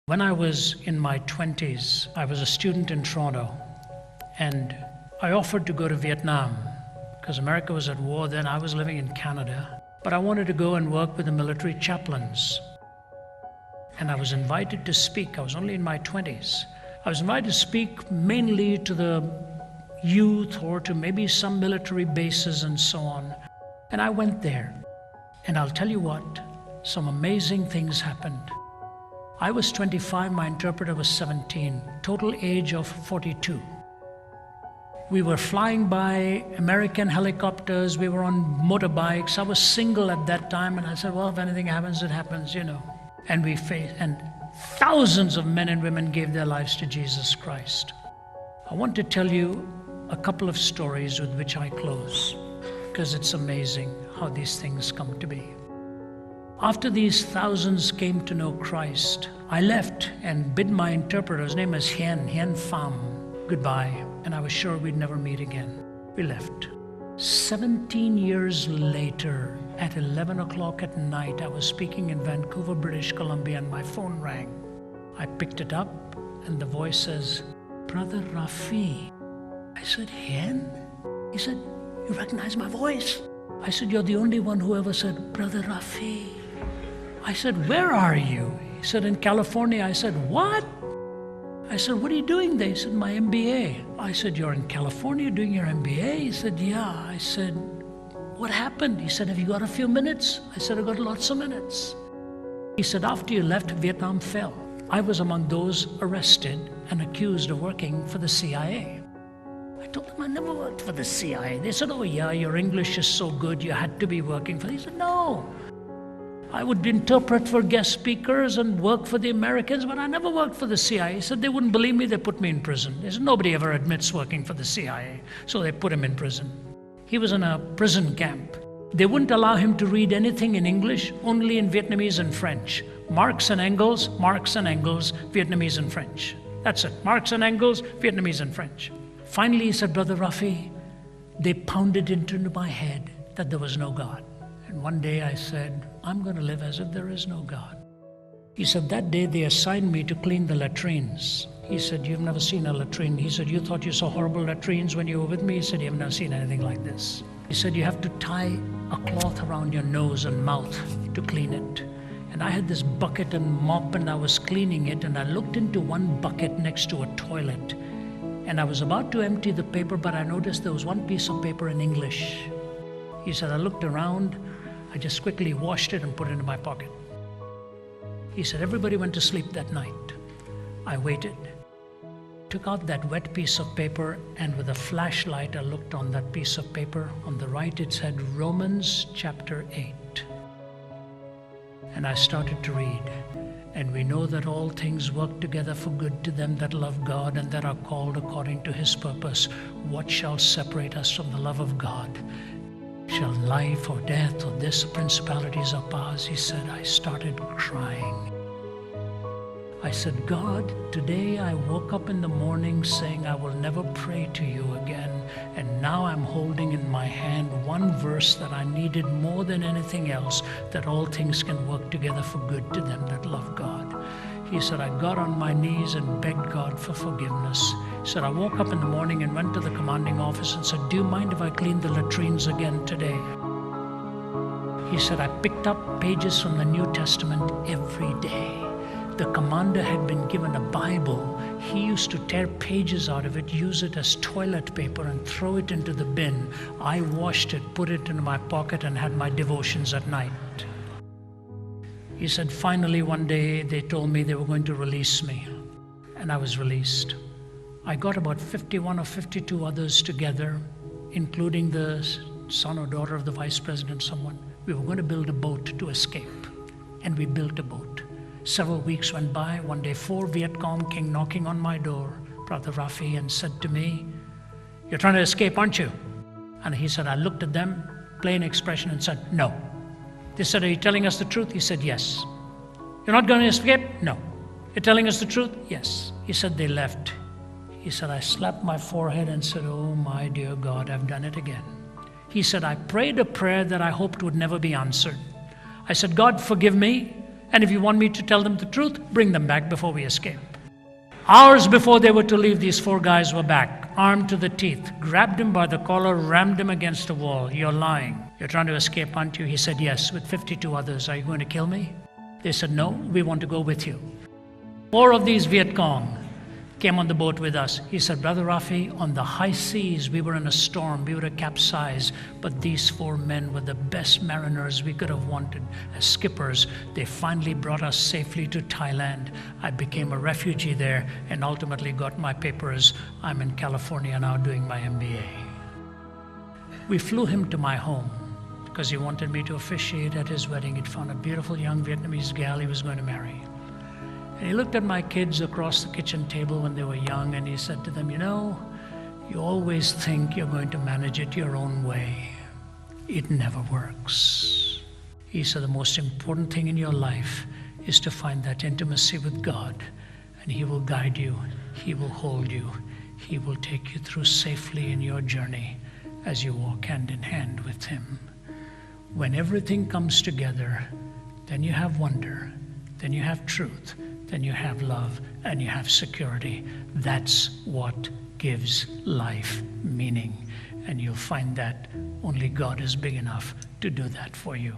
When I was in my 20s, I was a student in Toronto, and I offered to go to Vietnam because America was at war then. I was living in Canada, but I wanted to go and work with the military chaplains. And I was invited to speak. I was only in my 20s. I was invited to speak mainly to the youth or to maybe some military bases and so on. And I went there. And I'll tell you what, some amazing things happened. I was 25, my interpreter was 17, total age of 42. We were flying by American helicopters, we were on motorbikes. I was single at that time, and I said, well, if anything happens, it happens, you know. And thousands of men and women gave their lives to Jesus Christ. I want to tell you a couple of stories with which I close, because it's amazing how these things come to be. After these thousands came to know Christ, I left and bid my interpreter, his name is Hien Pham, goodbye, and I was sure we'd never meet again. We left. 17 years later, at 11 o'clock at night, I was speaking in Vancouver, British Columbia, and my phone rang. I picked it up, and the voice says, Brother Rafi. I said, Hien? He said, you recognize my voice? I said, you're the only one who ever said, Brother Rafi. I said, where are you? He said, in California. I said, what? I said, what are you doing there? He said, my MBA. I said, you're in California doing your MBA? He said, yeah. I said, what happened? He said, have you got a few minutes? I said, I've got lots of minutes. He said, after you left, Vietnam fell. I was among those arrested and accused of working for the CIA. I told them I never worked for the CIA. They said, oh yeah, your English is so good, you had to be working for them. He said, no. I would interpret for guest speakers and work for the Americans, but I never worked for the CIA. He said they wouldn't believe me, they put me in prison. They said nobody ever admits working for the CIA, so they put him in prison. He was in a prison camp. They wouldn't allow him to read anything in English, only in Vietnamese and French. Marx and Engels, Vietnamese and French. That's it, Marx and Engels, Vietnamese and French. Finally, he said, Brother Rafi, they pounded into my head that there was no God. And one day I said, I'm going to live as if there is no God. He said, that day they assigned me to clean the latrines. He said, you've never seen a latrine. He said, you thought you saw horrible latrines when you were with me? He said, you've never seen anything like this. He said, you have to tie a cloth around your nose and mouth to clean it. And I had this bucket and mop, and I was cleaning it, and I looked into one bucket next to a toilet. And I was about to empty the paper, but I noticed there was one piece of paper in English. He said, I looked around, I just quickly washed it and put it into my pocket. He said, everybody went to sleep that night. I waited, took out that wet piece of paper, and with a flashlight, I looked on that piece of paper. On the right, it said Romans chapter 8. And I started to read. And we know that all things work together for good to them that love God and that are called according to his purpose. What shall separate us from the love of God? Shall life or death or this principalities or powers? He said, I started crying. I said, God, today I woke up in the morning saying I will never pray to you again. And now I'm holding in my hand one verse that I needed more than anything else, that all things can work together for good to them that love God. He said, I got on my knees and begged God for forgiveness. He said, I woke up in the morning and went to the commanding officer and said, do you mind if I clean the latrines again today? He said, I picked up pages from the New Testament every day. The commander had been given a Bible. He used to tear pages out of it, use it as toilet paper, and throw it into the bin. I washed it, put it into my pocket, and had my devotions at night. He said, finally one day they told me they were going to release me, and I was released. I got about 51 or 52 others together, including the son or daughter of the vice president, someone. We were going to build a boat to escape, and we built a boat. Several weeks went by. One day, 4 Viet Cong came knocking on my door, Brother Rafi, and said to me, you're trying to escape, aren't you? And he said, I looked at them, plain expression, and said, no. They said, are you telling us the truth? He said, yes. You're not going to escape? No. You're telling us the truth? Yes. He said, they left. He said, I slapped my forehead and said, oh my dear God, I've done it again. He said, I prayed a prayer that I hoped would never be answered. I said, God, forgive me. And if you want me to tell them the truth, bring them back before we escape. Hours before they were to leave, these 4 guys were back, armed to the teeth, grabbed him by the collar, rammed him against the wall. You're lying. You're trying to escape, aren't you? He said, yes, with 52 others. Are you going to kill me? They said, no, we want to go with you. 4 of these Viet Cong came on the boat with us. He said, Brother Rafi, on the high seas, we were in a storm, we would have capsized, but these 4 men were the best mariners we could have wanted as skippers. They finally brought us safely to Thailand. I became a refugee there and ultimately got my papers. I'm in California now doing my MBA. We flew him to my home because he wanted me to officiate at his wedding. He'd found a beautiful young Vietnamese gal he was going to marry. And he looked at my kids across the kitchen table when they were young, and he said to them, you know, you always think you're going to manage it your own way. It never works. He said the most important thing in your life is to find that intimacy with God, and He will guide you, He will hold you, He will take you through safely in your journey as you walk hand in hand with Him. When everything comes together, then you have wonder, then you have truth, then you have love, and you have security. That's what gives life meaning. And you'll find that only God is big enough to do that for you.